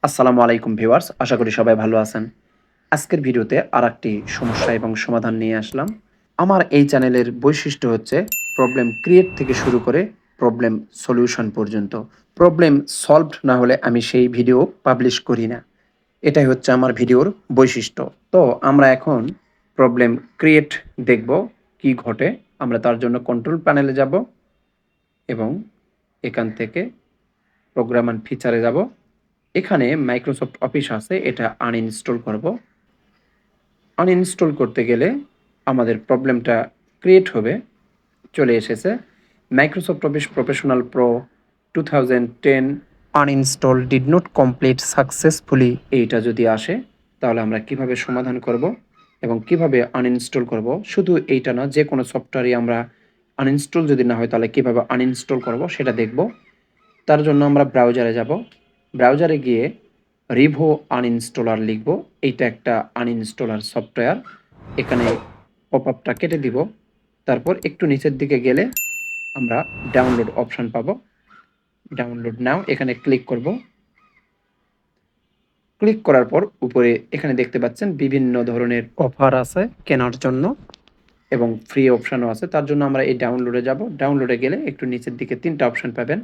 আসসালামু আলাইকুম ভিউয়ার্স, আশা করি সবাই ভালো আছেন। আজকের ভিডিওতে আরেকটি সমস্যা এবং সমাধান নিয়ে আসলাম। আমার এই চ্যানেলের বৈশিষ্ট্য হচ্ছে প্রবলেম ক্রিয়েট থেকে শুরু করে প্রবলেম সলিউশন পর্যন্ত। প্রবলেম সলভড না হলে আমি সেই ভিডিও পাবলিশ করি না। এটাই হচ্ছে আমার ভিডিওর বৈশিষ্ট্য। তো আমরা এখন প্রবলেম ক্রিয়েট দেখব কি ঘটে। আমরা তার জন্য কন্ট্রোল প্যানেলে যাব এবং এখান থেকে প্রোগ্রাম অ্যান্ড ফিচারে যাব। এখানে মাইক্রোসফট অফিস আছে, এটা আনইনস্টল করব। আনইনস্টল করতে গেলে আমাদের প্রবলেমটা ক্রিয়েট হবে। চলে এসেছে Microsoft office professional pro 2010 uninstall did not complete successfully. এইটা যদি আসে তাহলে আমরা কিভাবে সমাধান করব এবং কিভাবে আনইনস্টল করব। শুধু এইটা না, যে কোনো সফটওয়্যারই আমরা আনইনস্টল যদি না হয় তাহলে কিভাবে আনইনস্টল করব সেটা দেখব। তার জন্য আমরা ব্রাউজারে যাব। ব্রাউজারে গিয়ে রিভো আনইনস্টলার লিখব। এইটা একটা আনইনস্টলার সফটওয়্যার। এখানে পপ আপটা কেটে দিব। তারপর একটু নিচের দিকে গেলে আমরা ডাউনলোড অপশন পাবো। ডাউনলোড নাও এখানে ক্লিক করব। ক্লিক করার পর উপরে এখানে দেখতে পাচ্ছেন বিভিন্ন ধরনের অফার আছে কেনার জন্য এবং ফ্রি অপশানও আছে। তার জন্য আমরা এই ডাউনলোডে যাব। ডাউনলোডে গেলে একটু নিচের দিকে 3টা অপশান পাবেন,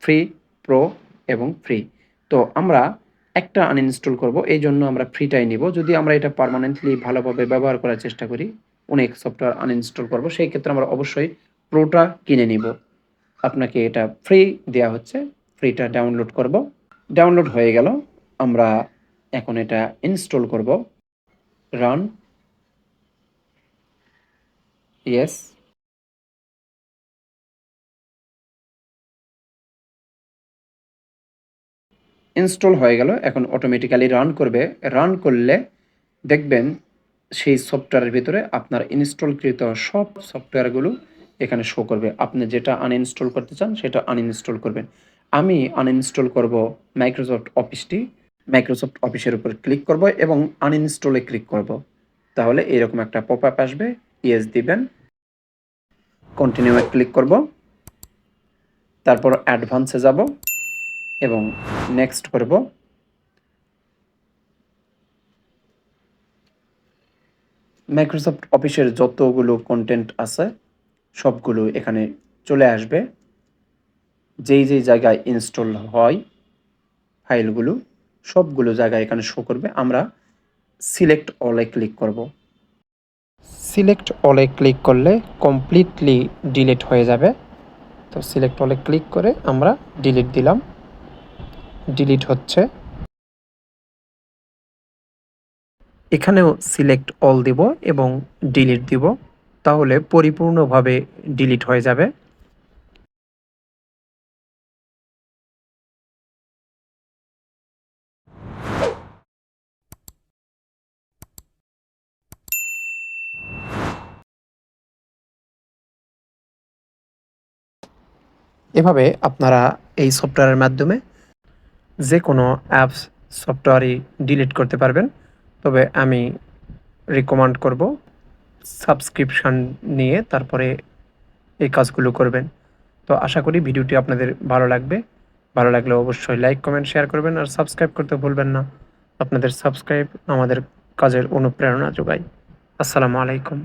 ফ্রি, প্রো এবং ফ্রি। তো আমরা একটা আনইনস্টল করব, এই জন্য আমরা ফ্রিটাই নিব। যদি আমরা এটা পার্মানেন্টলি ভালোভাবে ব্যবহার করার চেষ্টা করি, অনেক সফটওয়্যার আনইনস্টল করব, সেই ক্ষেত্রে আমরা অবশ্যই প্রোটা কিনে নিব। আপনাকে এটা ফ্রি দেওয়া হচ্ছে, ফ্রিটা ডাউনলোড করব। ডাউনলোড হয়ে গেল। আমরা এখন এটা ইনস্টল করব। Run, yes. ইনস্টল হয়ে গেল। এখন অটোমেটিক্যালি রান করবে। রান করলে দেখবেন সেই সফটওয়্যারের ভিতরে আপনার ইনস্টলকৃত সব সফটওয়্যারগুলো এখানে শো করবে। আপনি যেটা আনইনস্টল করতে চান সেটা আনইনস্টল করবেন। আমি আনইনস্টল করব মাইক্রোসফট অফিসটি। মাইক্রোসফট অফিসের উপর ক্লিক করব এবং আনইনস্টলে ক্লিক করব। তাহলে এরকম একটা পপ আপ আসবে, ইয়েস দিবেন। কন্টিনিউ এ ক্লিক করব। তারপর অ্যাডভান্সে যাব এবং নেক্সট করব। মাইক্রোসফট অফিসের যতগুলো কন্টেন্ট আছে সবগুলো এখানে চলে আসবে। যেই যেই জায়গায় ইনস্টল হয় ফাইলগুলো সবগুলো জায়গায় এখানে শো করবে। আমরা সিলেক্ট অলে ক্লিক করব। সিলেক্ট অলে ক্লিক করলে কমপ্লিটলি ডিলিট হয়ে যাবে। তো সিলেক্ট অলে ক্লিক করে আমরা ডিলিট দিলাম। ডিলিট হচ্ছে। এখানেও সিলেক্ট অল দিব এবং ডিলিট দিব, তাহলে পরিপূর্ণভাবে ডিলিট হয়ে যাবে। এভাবে আপনারা এই সফটওয়্যারের মাধ্যমে যে কোনো অ্যাপস সফটওয়্যারই ডিলিট করতে পারবেন। তবে আমি রিকমেন্ড করব সাবস্ক্রিপশন নিয়ে তারপরে এই কাজগুলো করবেন। তো আশা করি ভিডিওটি আপনাদের ভালো লাগবে। ভালো লাগলে অবশ্যই লাইক, কমেন্ট, শেয়ার করবেন আর সাবস্ক্রাইব করতে ভুলবেন না। আপনাদের সাবস্ক্রাইব আমাদের কাজের অনুপ্রেরণা যোগায়। আসসালামু আলাইকুম।